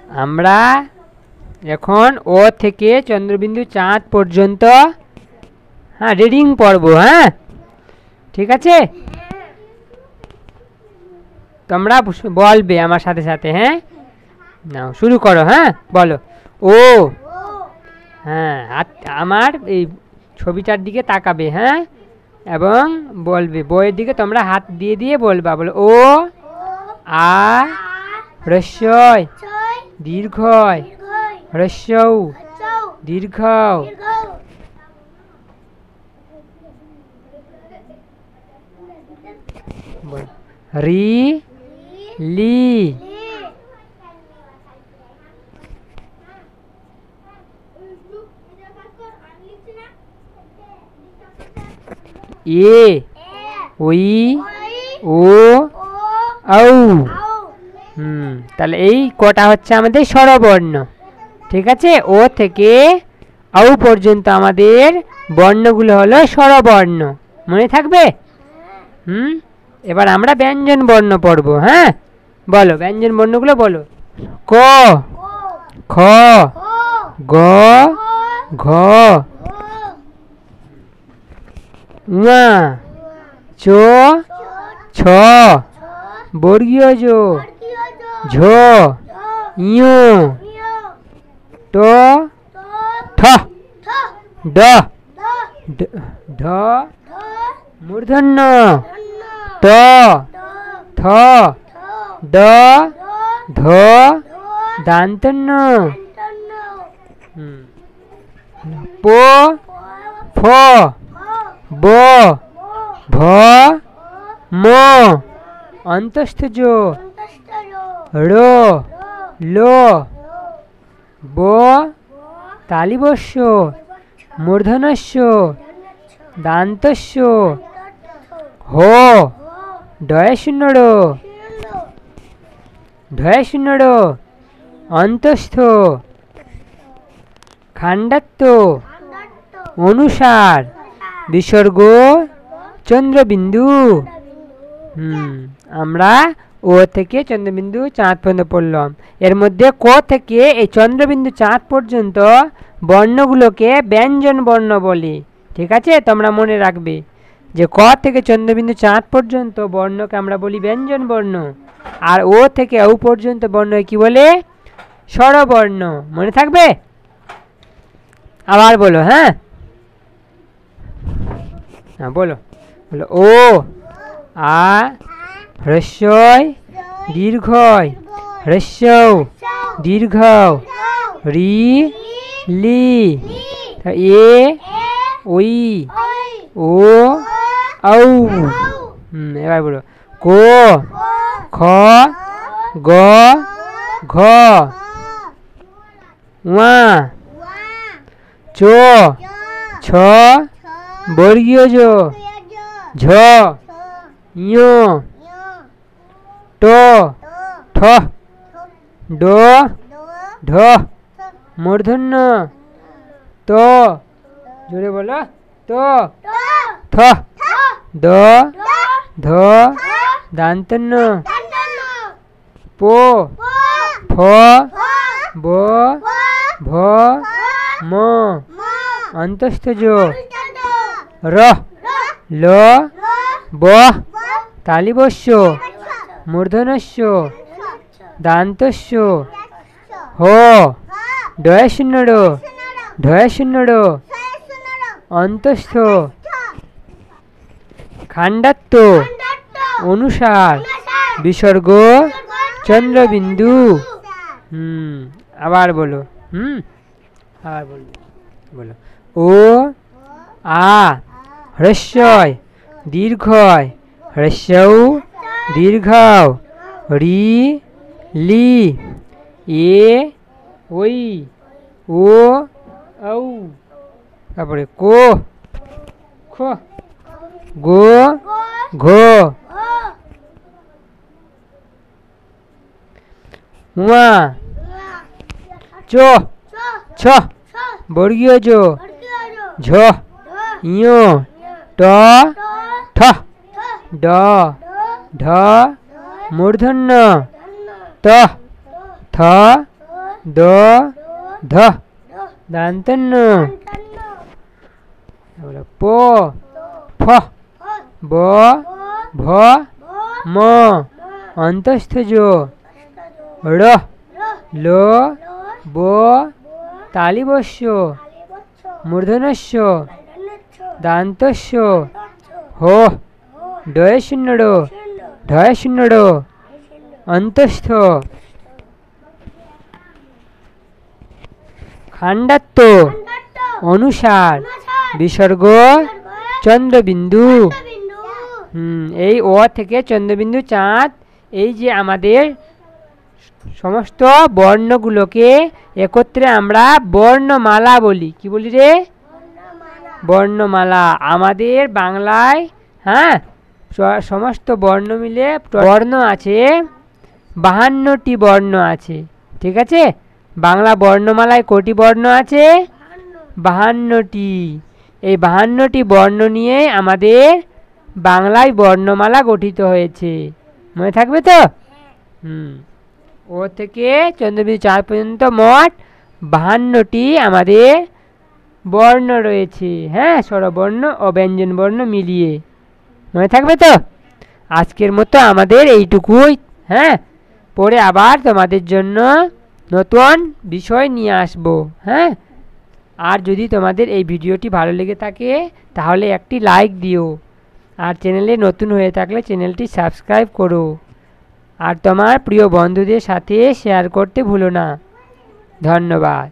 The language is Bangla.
আমরা এখন ও থেকে চন্দ্রবিন্দু চাঁদ পর্যন্ত হ্যাঁ রিডিং পড়বো। হ্যাঁ ঠিক আছে, তোমরা বলবে আমার সাথে সাথে। হ্যাঁ নাও শুরু করো। হ্যাঁ বলো ও। হ্যাঁ আমার এই ছবিটার দিকে তাকাবে। হ্যাঁ এবং বলবে, বইয়ের দিকে তোমরা হাত দিয়ে দিয়ে বলবা। বলো ও আ হ্রস্বই দীর্ঘয় হ্রস্বৌ দীর্ঘ রি লি এ ওই ও ঔ। তাহলে এই কটা হচ্ছে আমাদের স্বরবর্ণ। ঠিক আছে, ও থেকে ঔ পর্যন্ত আমাদের বর্ণগুলো হলো স্বরবর্ণ, মনে থাকবে? এবার আমরা ব্যঞ্জন বর্ণ পড়ব। হ্যাঁ বলো ব্যঞ্জন বর্ণগুলো বলো। ক খ গ ঘ ঙ চ ছ বর্গীয় জ ঝ ঞ ট ঠ ড ঢ মূর্ধন্য ত থ দ ধ দান্তন্য প ফ ব ভ ম অন্তস্থজ র ল ব তালিবস্য মূর্ধনস্য দান্তস্য হ ডয়শূন্য ঢয়শূন্য অন্তস্থ খান্ডাত্ব অনুসার বিসর্গ চন্দ্রবিন্দু। আমরা ও থেকে চন্দ্রবিন্দু চাঁদ পর্যন্ত পড়লাম। এর মধ্যে ক থেকে এই চন্দ্রবিন্দু চাঁদ পর্যন্ত বর্ণগুলোকে ব্যঞ্জন বর্ণ বলি। ঠিক আছে, তোমরা মনে রাখবে যে ক থেকে চন্দ্রবিন্দু চাঁদ পর্যন্ত বর্ণকে আমরা বলি ব্যঞ্জন বর্ণ, আর ও থেকে ঔ পর্যন্ত বর্ণ কি বলে? স্বরবর্ণ। মনে থাকবে? আবার বলো। হ্যাঁ বলো বলো ও আ হ্রস্বই দীর্ঘয় হ্রস্বৌ দীর্ঘ রি লি এ ওই ও ঔ। এবার বলো কো খ গ ঘ ওয়া চ ছ বর্গীয় জ ঝ ঞ ট ঠ ড ঢ মূর্ধন্য ত জোরে বলো ত থ দ ধ দান্তন্য প ফ ব ভ ম অন্তস্থজ র ল ব তালিবস্য মূর্ধনস্য দান্তস্য হ ডয়শূন্য ঢয়শূন্য অন্তস্থ খান্ডাত্ব অনুসার বিসর্গ চন্দ্রবিন্দু। আবার বলো। আবার বলো বলো ও আ হ্রস্বই দীর্ঘয় হ্রস্বৌ দীর্ঘ রি লি এ ওই ও ঔ। তারপরে কো খ গো ঘ ওয়া চ ছ বর্গীয় জ ঝ ঞ ট ঠ ড ঢ মূর্ধন্য ত থ দ ধ দান্তন্য প ফ ব ভ ম অন্তস্থজ র ল ব তালিবস্য মূর্ধন্যস্য দান্তস্য হ ডয় শূন্য ড ঢয় শূন্য ড অন্তস্থ খান্ডাত্ব অনুসার বিসর্গ চন্দ্রবিন্দু। এই অ থেকে চন্দ্রবিন্দু চাঁদ, এই যে আমাদের সমস্ত বর্ণগুলোকে একত্রে আমরা বর্ণমালা বলি। কি বলি রে? বর্ণমালা। আমাদের বাংলায় হ্যাঁ সমস্ত বর্ণ মিলে বর্ণ আছে 52টি বর্ণ আছে। ঠিক আছে, বাংলা বর্ণমালায় কটি বর্ণ আছে? 52টি। এই 52টি বর্ণ নিয়ে আমাদের বাংলায় বর্ণমালা গঠিত হয়েছে। মনে থাকবে তো? ও থেকে চন্দ্রবিন্দু চাঁদ পর্যন্ত মোট 52টি আমাদের বর্ণ রয়েছে। হ্যাঁ, স্বরবর্ণ ও ব্যঞ্জন বর্ণ মিলিয়ে। মনে থাকবে তো? আজকের মতো আমাদের এইটুকুই। হ্যাঁ, পরে আবার তোমাদের জন্য নতুন বিষয় নিয়ে আসবো। হ্যাঁ, আর যদি তোমাদের এই ভিডিওটি ভালো লেগে থাকে তাহলে একটি লাইক দিও, আর চ্যানেলে নতুন হয়ে থাকলে চ্যানেলটি সাবস্ক্রাইব করো, আর তোমার প্রিয় বন্ধুদের সাথে শেয়ার করতে ভুলো না। ধন্যবাদ।